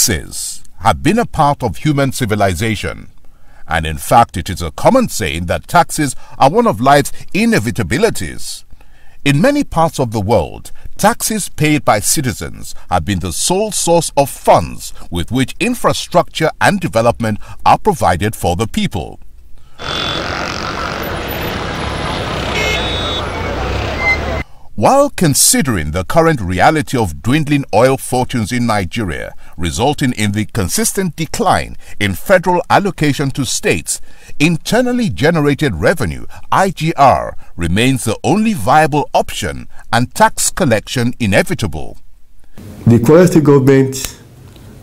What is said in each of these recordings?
Taxes have been a part of human civilization, and in fact it is a common saying that taxes are one of life's inevitabilities. In many parts of the world, taxes paid by citizens have been the sole source of funds with which infrastructure and development are provided for the people. While considering the current reality of dwindling oil fortunes in Nigeria, resulting in the consistent decline in federal allocation to states, internally generated revenue, IGR, remains the only viable option and tax collection inevitable. The Kwara State government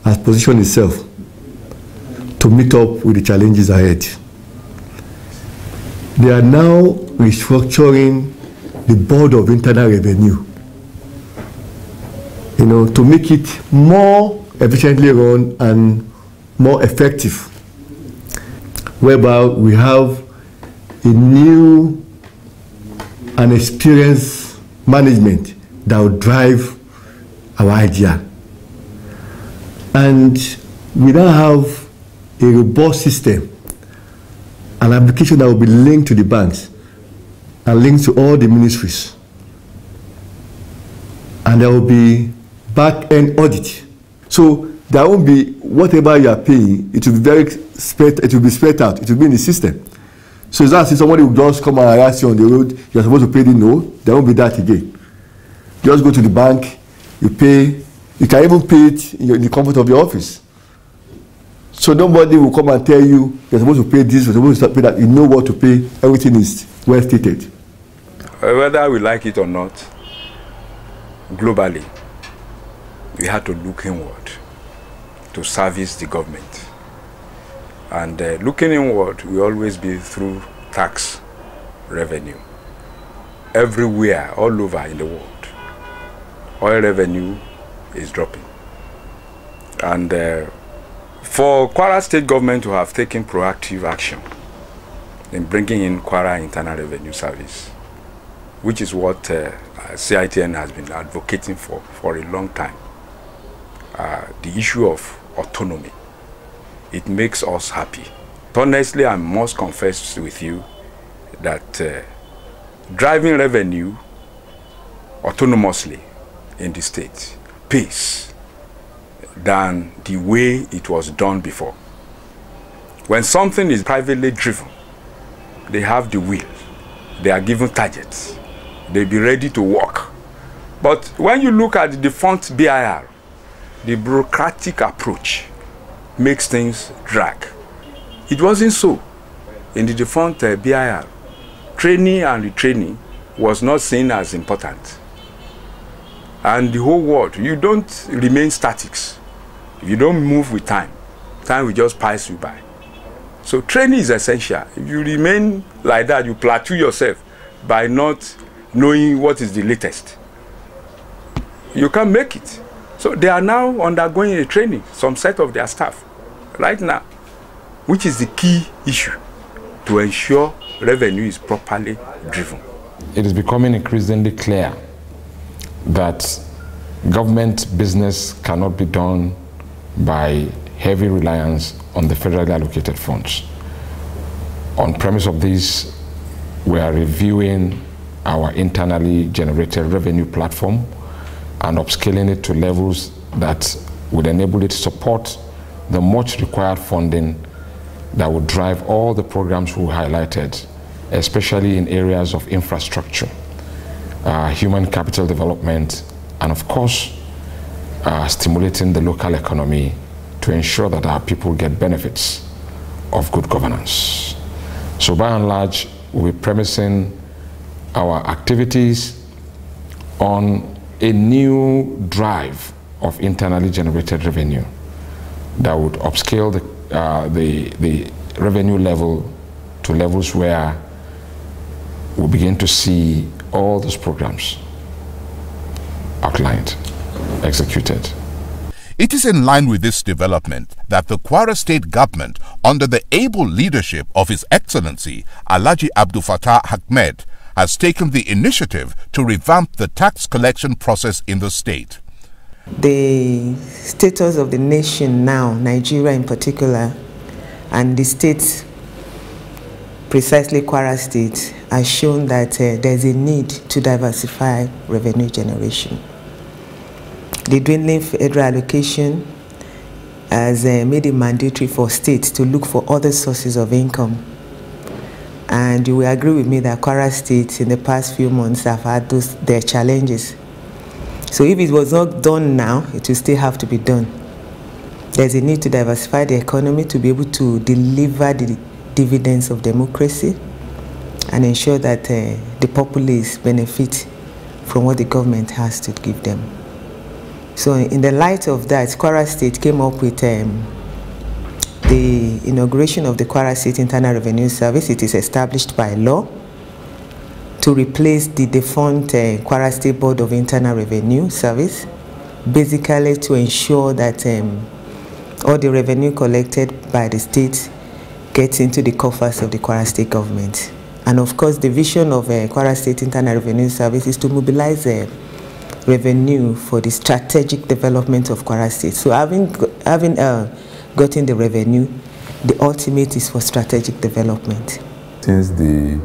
has positioned itself to meet up with the challenges ahead. They are now restructuring the Board of Internal Revenue, to make it more efficiently run and more effective, whereby we have a new and experienced management that will drive our idea. And we now have a robust system, an application that will be linked to the banks and linked to all the ministries. And there will be back-end audit. So there won't be whatever you are paying, it will be spread out, it will be in the system. So it's not as if somebody will just come and harass you on the road, you're supposed to pay the no, there won't be that again. Just go to the bank, you pay, you can even pay it in the comfort of your office. So nobody will come and tell you, you're supposed to pay this, you're supposed to pay that, you know what to pay, everything is well stated. Whether we like it or not, globally, we had to look inward to service the government. And looking inward will always be through tax revenue. Everywhere, all over in the world, oil revenue is dropping. And for Kwara State government to have taken proactive action in bringing in Kwara Internal Revenue Service, which is what CITN has been advocating for a long time, the issue of autonomy, it makes us happy. Honestly, I must confess with you that driving revenue autonomously in the state pays than the way it was done before. When something is privately driven, they have the will, they are given targets, they be ready to work. But when you look at the defunct BIR, the bureaucratic approach makes things drag. It wasn't so in the defunct BIR. Training and retraining was not seen as important. And the whole world, you don't remain static. You don't move with time. Time will just pass you by. So training is essential. If you remain like that, you plateau yourself by not knowing what is the latest. You can't make it. So they are now undergoing a training, some set of their staff, right now, which is the key issue to ensure revenue is properly driven. It is becoming increasingly clear that government business cannot be done by heavy reliance on the federally allocated funds. On premise of this, we are reviewing our internally generated revenue platform and upscaling it to levels that would enable it to support the much required funding that would drive all the programs we highlighted, especially in areas of infrastructure, human capital development, and of course, stimulating the local economy to ensure that our people get benefits of good governance. So by and large, we're premising our activities on a new drive of internally generated revenue that would upscale the revenue level to levels where we begin to see all those programs outlined, executed. It is in line with this development that the Kwara State government, under the able leadership of His Excellency Alhaji Abdul Fattah Ahmed, has taken the initiative to revamp the tax collection process in the state. The status of the nation now, Nigeria in particular, and the states, precisely Kwara State, has shown that there's a need to diversify revenue generation. The dwindling federal allocation has made it mandatory for states to look for other sources of income. And you will agree with me that Kwara State in the past few months have had their challenges. So if it was not done now, it will still have to be done. There's a need to diversify the economy to be able to deliver the dividends of democracy and ensure that the populace benefit from what the government has to give them. So in the light of that, Kwara State came up with the inauguration of the Kwara State Internal Revenue Service. It is established by law to replace the defunct Kwara State Board of Internal Revenue Service, basically to ensure that all the revenue collected by the state gets into the coffers of the Kwara State government. And of course, the vision of Kwara State Internal Revenue Service is to mobilize revenue for the strategic development of Kwara State. So having gotten the revenue, the ultimate is for strategic development. Since the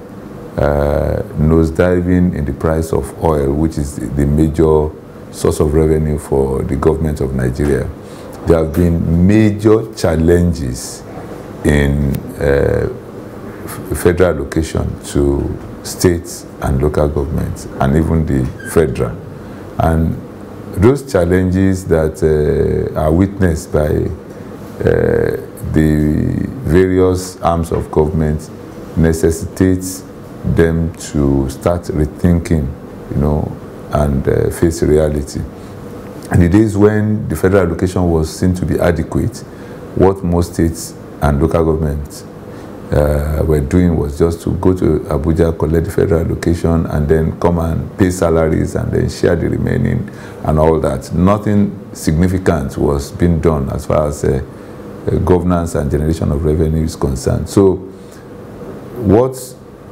nosediving in the price of oil, which is the major source of revenue for the government of Nigeria, there have been major challenges in federal allocation to states and local governments, and even the federal. And those challenges that are witnessed by the various arms of government necessitates them to start rethinking, and face reality. In the days when the federal allocation was seen to be adequate, what most states and local governments were doing was just to go to Abuja, collect the federal allocation, and then come and pay salaries and then share the remaining and all that. Nothing significant was being done as far as governance and generation of revenue is concerned. So what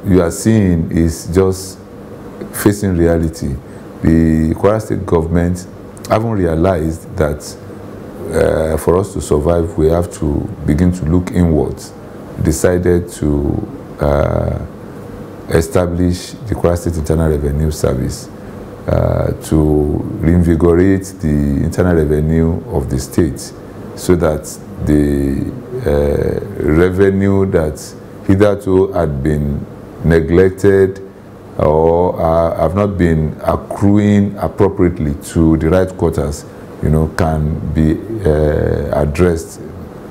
you are seeing is just facing reality. The Kwara State government haven't realized that for us to survive, we have to begin to look inwards. Decided to establish the Kwara State Internal Revenue Service to reinvigorate the internal revenue of the state, so that the revenue that hitherto had been neglected or have not been accruing appropriately to the right quarters, can be addressed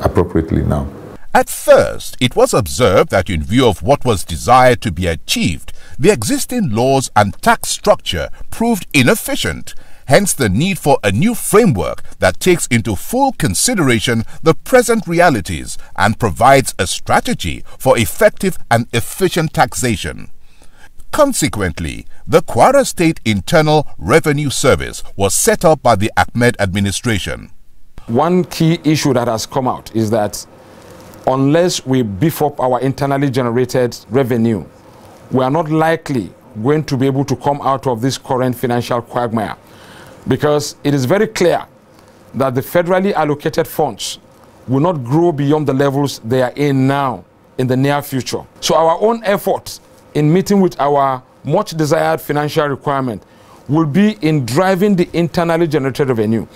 appropriately now. At first, it was observed that in view of what was desired to be achieved, the existing laws and tax structure proved inefficient, hence the need for a new framework that takes into full consideration the present realities and provides a strategy for effective and efficient taxation. Consequently, the Kwara State Internal Revenue Service was set up by the Ahmed administration. One key issue that has come out is that unless we beef up our internally generated revenue, we are not likely going to be able to come out of this current financial quagmire, because it is very clear that the federally allocated funds will not grow beyond the levels they are in now in the near future. So our own efforts in meeting with our much desired financial requirement will be in driving the internally generated revenue.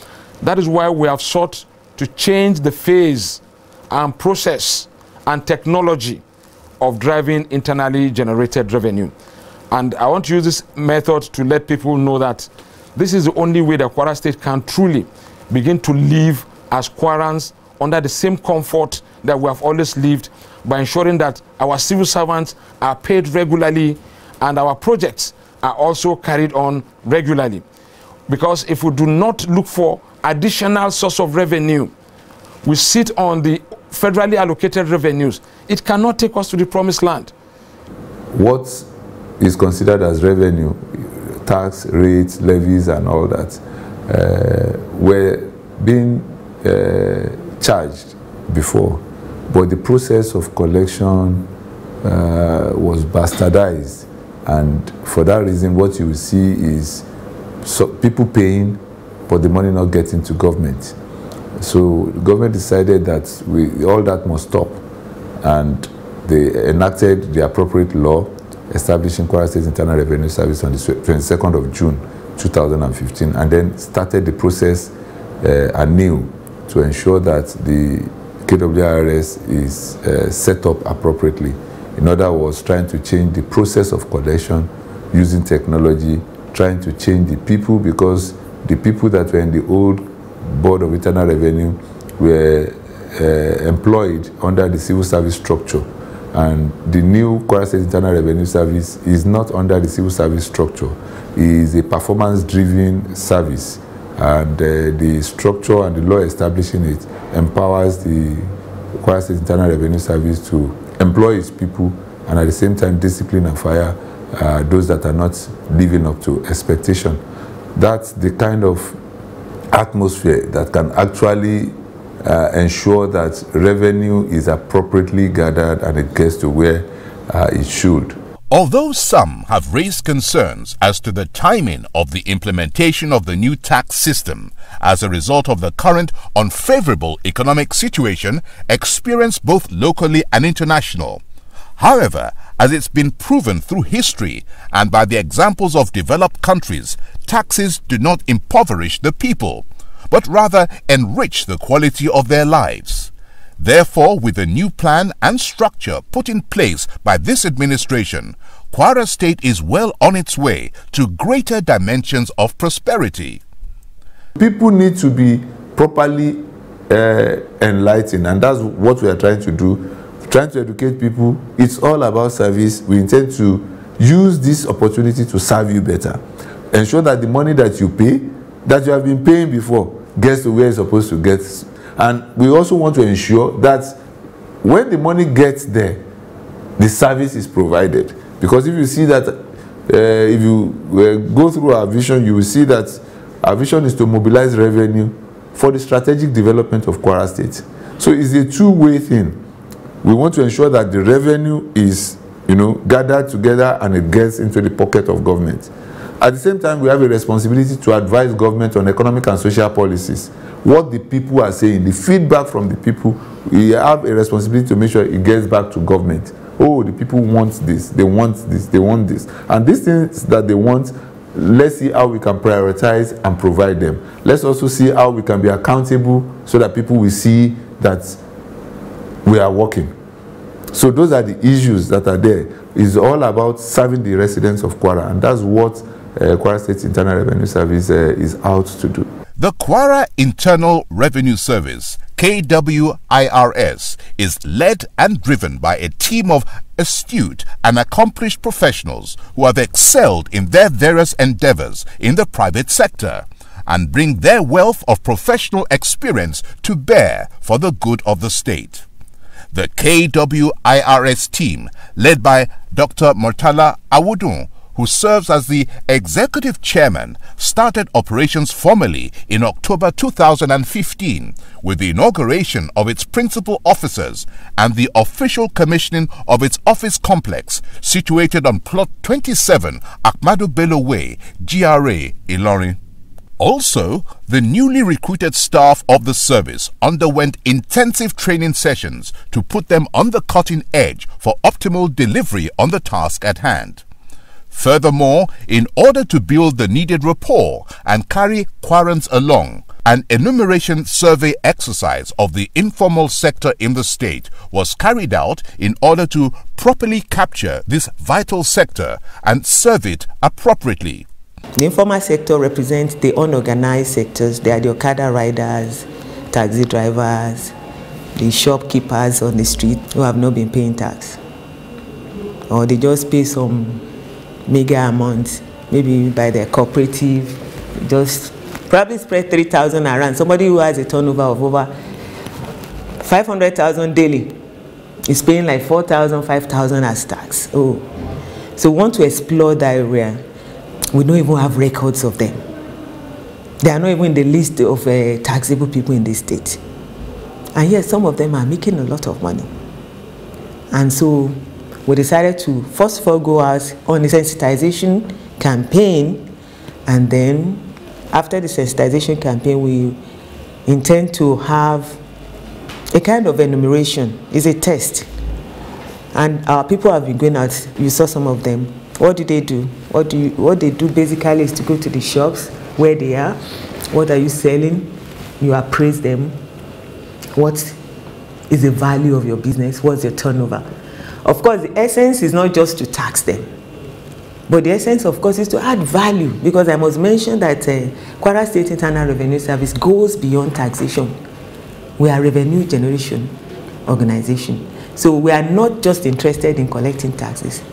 That is why we have sought to change the phase and process and technology of driving internally generated revenue. And I want to use this method to let people know that this is the only way that Kwara State can truly begin to live as Kwarans under the same comfort that we have always lived, by ensuring that our civil servants are paid regularly and our projects are also carried on regularly. Because if we do not look for additional source of revenue, we sit on the federally allocated revenues, it cannot take us to the promised land. What is considered as revenue, tax rates, levies and all that, were being charged before, but the process of collection was bastardized, and for that reason what you will see is people paying but the money not getting to government. So the government decided that all that must stop, and they enacted the appropriate law establishing Kwara State Internal Revenue Service on the 22nd of June 2015, and then started the process anew to ensure that the KWIRS is set up appropriately. In other words, trying to change the process of collection using technology, trying to change the people, because the people that were in the old Board of Internal Revenue were employed under the civil service structure, and the new Kwara State Internal Revenue Service is not under the civil service structure. It is a performance-driven service, and the structure and the law establishing it empowers the Kwara State Internal Revenue Service to employ its people and at the same time discipline and fire those that are not living up to expectation. That's the kind of atmosphere that can actually ensure that revenue is appropriately gathered and it gets to where it should. Although some have raised concerns as to the timing of the implementation of the new tax system as a result of the current unfavorable economic situation experienced both locally and international. However, as it's been proven through history and by the examples of developed countries, taxes do not impoverish the people, but rather enrich the quality of their lives. Therefore, with the new plan and structure put in place by this administration, Kwara State is well on its way to greater dimensions of prosperity. People need to be properly enlightened, and that's what we are trying to do, trying to educate people. It's all about service. We intend to use this opportunity to serve you better. Ensure that the money that you pay, that you have been paying before, gets to where it's supposed to get. And we also want to ensure that when the money gets there, the service is provided. Because if you see that, if you go through our vision, you will see that our vision is to mobilize revenue for the strategic development of Kwara State. So it's a two-way thing. We want to ensure that the revenue is, gathered together and it gets into the pocket of government. At the same time, we have a responsibility to advise government on economic and social policies. What the people are saying, the feedback from the people, we have a responsibility to make sure it gets back to government. Oh, the people want this, they want this, they want this. And these things that they want, let's see how we can prioritize and provide them. Let's also see how we can be accountable so that people will see that we are working. So those are the issues that are there. It's all about serving the residents of Kwara, and that's what Kwara State Internal Revenue Service is out to do. The Kwara Internal Revenue Service, KWIRS, is led and driven by a team of astute and accomplished professionals who have excelled in their various endeavors in the private sector and bring their wealth of professional experience to bear for the good of the state. The KWIRS team, led by Dr. Murtala Awudun, who serves as the executive chairman, started operations formally in October 2015 with the inauguration of its principal officers and the official commissioning of its office complex situated on Plot 27 Ahmadu Bello Way, GRA, Ilorin. Also, the newly recruited staff of the service underwent intensive training sessions to put them on the cutting edge for optimal delivery on the task at hand. Furthermore, in order to build the needed rapport and carry Kwarans along, an enumeration survey exercise of the informal sector in the state was carried out in order to properly capture this vital sector and serve it appropriately. The informal sector represents the unorganized sectors. They are the Okada riders, taxi drivers, the shopkeepers on the street who have not been paying tax. Or they just pay some mega amounts, maybe by their cooperative, just probably spread 3,000 around. Somebody who has a turnover of over 500,000 daily is paying like 4,000, 5,000 as tax. Oh, so we want to explore that area. We don't even have records of them. They are not even in the list of taxable people in this state. And yet some of them are making a lot of money. And so we decided to first of all go out on a sensitization campaign and then after the sensitization campaign, we intend to have a kind of enumeration. It's a test. And our people have been going out. You saw some of them. What do they do? What they do basically is to go to the shops where they are. What are you selling? You appraise them. What is the value of your business? What's your turnover? Of course, the essence is not just to tax them, but the essence, of course, is to add value, because I must mention that Kwara State Internal Revenue Service goes beyond taxation. We are a revenue generation organization. So we are not just interested in collecting taxes.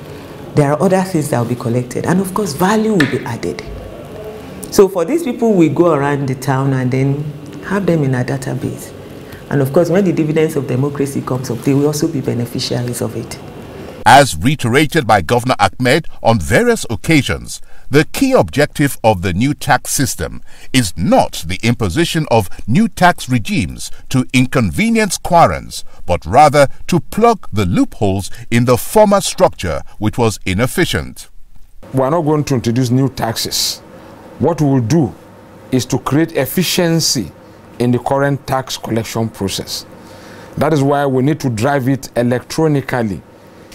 There are other things that will be collected, and of course, value will be added. So for these people, we go around the town and then have them in our database. And of course, when the dividends of democracy comes up, they will also be beneficiaries of it. As reiterated by Governor Ahmed on various occasions, the key objective of the new tax system is not the imposition of new tax regimes to inconvenience Kwarans, but rather to plug the loopholes in the former structure, which was inefficient. We are not going to introduce new taxes. What we will do is to create efficiency in the current tax collection process. That is why we need to drive it electronically.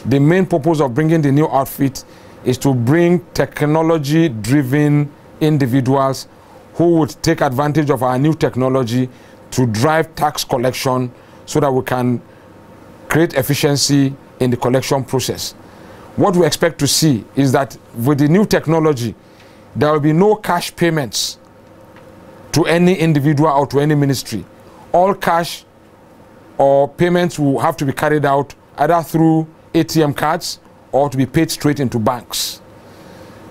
The main purpose of bringing the new outfit is to bring technology-driven individuals who would take advantage of our new technology to drive tax collection so that we can create efficiency in the collection process. What we expect to see is that with the new technology, there will be no cash payments to any individual or to any ministry. All cash or payments will have to be carried out either through ATM cards or to be paid straight into banks.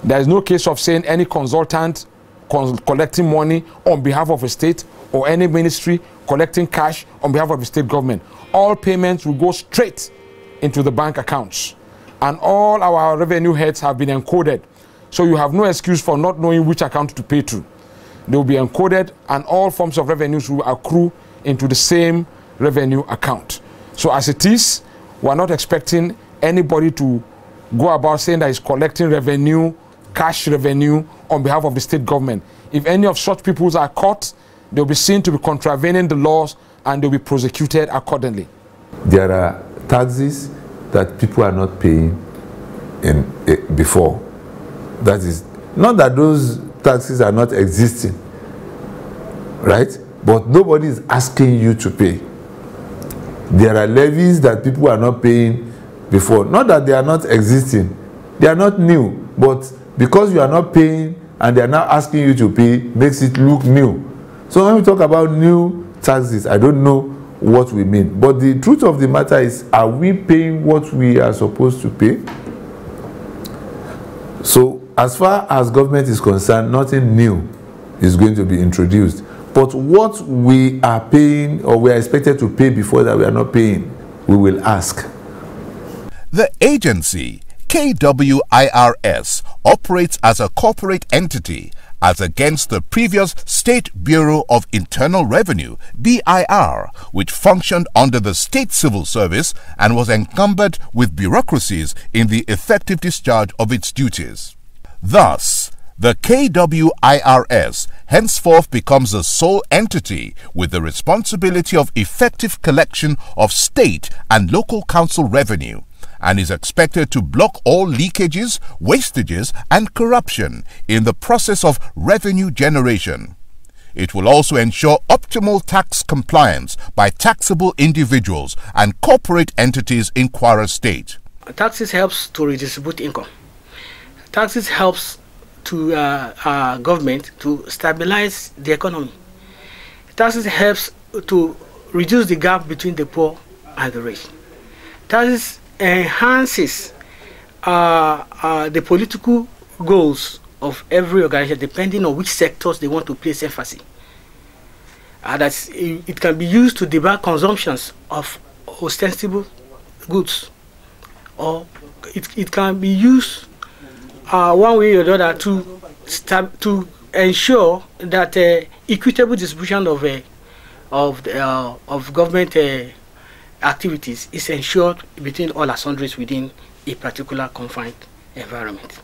There is no case of saying any consultant collecting money on behalf of a state or any ministry collecting cash on behalf of the state government. All payments will go straight into the bank accounts. And all our revenue heads have been encoded. So you have no excuse for not knowing which account to pay to. They will be encoded, and all forms of revenues will accrue into the same revenue account. So as it is, we are not expecting anybody to go about saying that he's collecting revenue, cash revenue on behalf of the state government. If any of such people are caught, they'll be seen to be contravening the laws and they'll be prosecuted accordingly. There are taxes that people are not paying before. That is, not that those taxes are not existing, right? But nobody is asking you to pay. There are levies that people are not paying before. Not that they are not existing. They are not new. But because you are not paying and they are now asking you to pay, makes it look new. So when we talk about new taxes, I don't know what we mean. But the truth of the matter is, are we paying what we are supposed to pay? So as far as government is concerned, nothing new is going to be introduced. But what we are paying or we are expected to pay before that we are not paying, we will ask. The agency, KWIRS, operates as a corporate entity as against the previous State Bureau of Internal Revenue, BIR, which functioned under the State Civil Service and was encumbered with bureaucracies in the effective discharge of its duties. Thus, the KWIRS henceforth becomes a sole entity with the responsibility of effective collection of state and local council revenue, and is expected to block all leakages, wastages, and corruption in the process of revenue generation. It will also ensure optimal tax compliance by taxable individuals and corporate entities in Kwara State. Taxes helps to redistribute income. Taxes helps to government to stabilize the economy. Taxes helps to reduce the gap between the poor and the rich. Taxes enhances the political goals of every organization depending on which sectors they want to place emphasis. It can be used to debar consumptions of ostensible goods, or it can be used one way or the other to ensure that equitable distribution of government activities is ensured between all assemblies within a particular confined environment.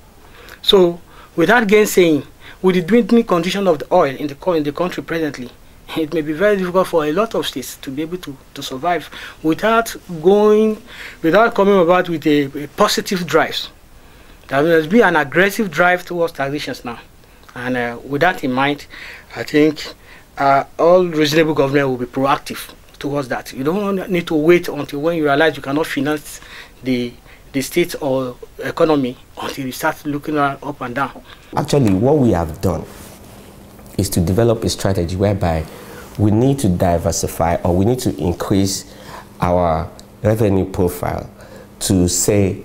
So without gainsaying, with the dwindling condition of the oil in the country presently, it may be very difficult for a lot of states to be able to survive without coming about with a positive drive. There must be an aggressive drive towards taxations now. And with that in mind, I think all reasonable government will be proactive towards that. You don't need to wait until when you realize you cannot finance the state or economy until you start looking up and down. Actually, what we have done is to develop a strategy whereby we need to diversify, or we need to increase our revenue profile to, say,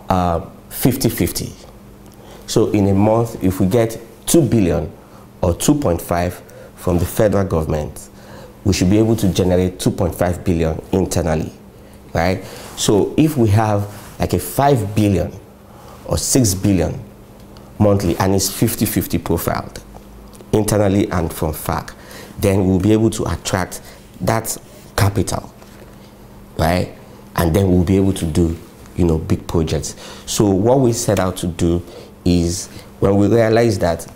50-50. So in a month, if we get 2 billion or 2.5 from the federal government, we should be able to generate 2.5 billion internally, right? So if we have like a 5 billion or 6 billion monthly, and it's 50-50 profiled internally and from FAC, then we'll be able to attract that capital, right? And then we'll be able to do, big projects. So what we set out to do is, when we realize that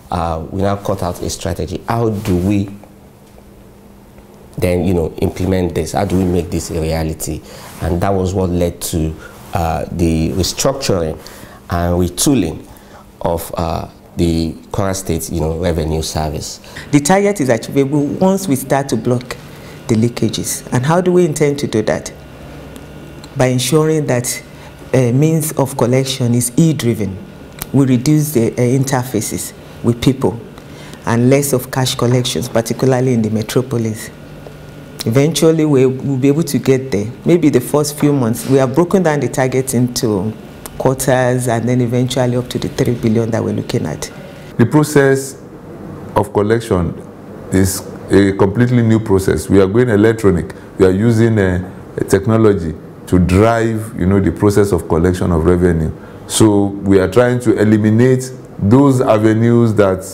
we now cut out a strategy, how do we then, implement this? How do we make this a reality? And that was what led to the restructuring and retooling of the Kwara State, Revenue Service. The target is achievable once we start to block the leakages. And how do we intend to do that? By ensuring that means of collection is e-driven. We reduce the interfaces with people and less of cash collections, particularly in the metropolis. Eventually, we'll be able to get there. Maybe the first few months, we have broken down the targets into quarters, and then eventually up to the 3 billion that we're looking at. The process of collection is a completely new process. We are going electronic. We are using a technology to drive, the process of collection of revenue. So we are trying to eliminate those avenues that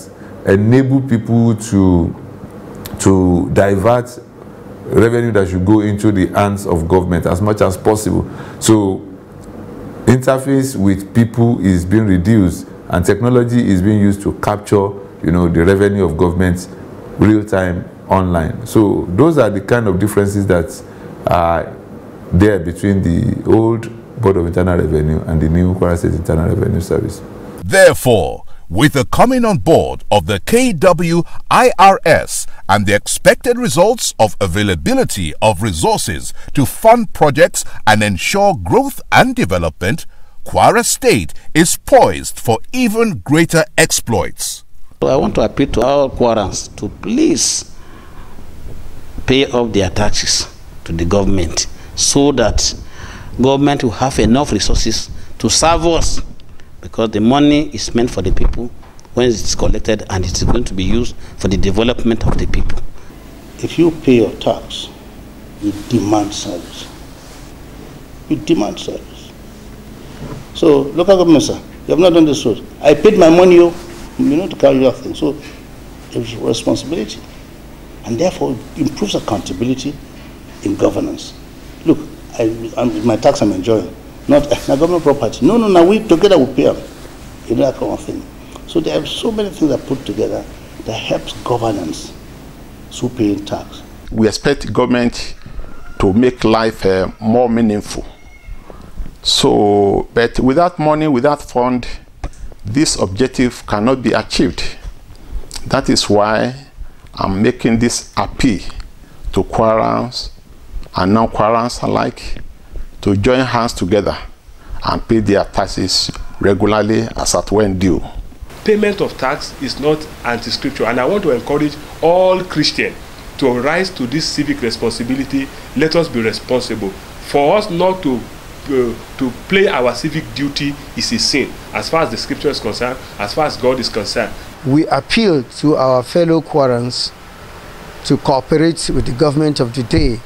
enable people to divert revenue that should go into the hands of government as much as possible. So interface with people is being reduced, and technology is being used to capture, the revenue of government real time online. So those are the kind of differences that are there between the old Board of Internal Revenue and the new Kwara State Internal Revenue Service. Therefore, with the coming on board of the KWIRS and the expected results of availability of resources to fund projects and ensure growth and development, Kwara State is poised for even greater exploits. So I want to appeal to all Kwarans to please pay off their taxes to the government, so that government will have enough resources to serve us, because the money is meant for the people when it's collected, and it's going to be used for the development of the people. If you pay your tax, you demand service. You demand service. So, local government, sir, you have not done this road. I paid my money, to carry your thing. So, it's a responsibility. And therefore, it improves accountability in governance. Look, my tax I'm enjoying, not government property. No, we together will pay them. That kind of thing. So there are so many things that put together that helps governance through paying tax. We expect government to make life more meaningful. So, but without money, without fund, this objective cannot be achieved. That is why I'm making this appeal to Kwarans and non-Kwarans alike to join hands together and pay their taxes regularly as at when due. Payment of tax is not anti-scriptural, and I want to encourage all Christians to rise to this civic responsibility. Let us be responsible. For us not to play our civic duty is a sin, as far as the scripture is concerned, as far as God is concerned. We appeal to our fellow Kwarans to cooperate with the government of the day,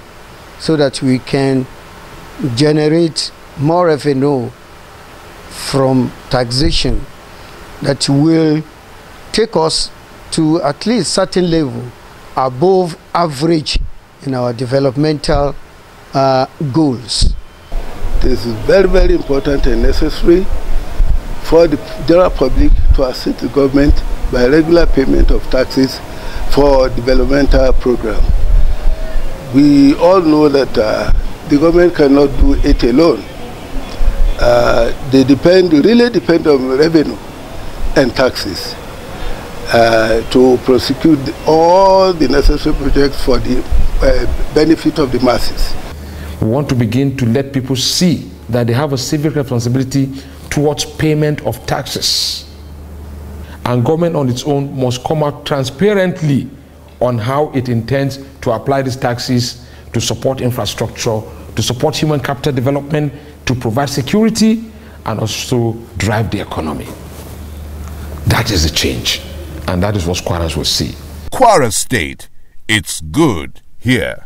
so that we can generate more revenue from taxation that will take us to at least certain level above average in our developmental goals. This is very, very important and necessary for the general public to assist the government by regular payment of taxes for developmental program. We all know that the government cannot do it alone. They really depend on revenue and taxes to prosecute all the necessary projects for the benefit of the masses. We want to begin to let people see that they have a civic responsibility towards payment of taxes. And government on its own must come out transparently on how it intends to apply these taxes to support infrastructure, to support human capital development, to provide security, and also drive the economy. That is the change, and that is what Kwaras will see. Kwara State, it's good here.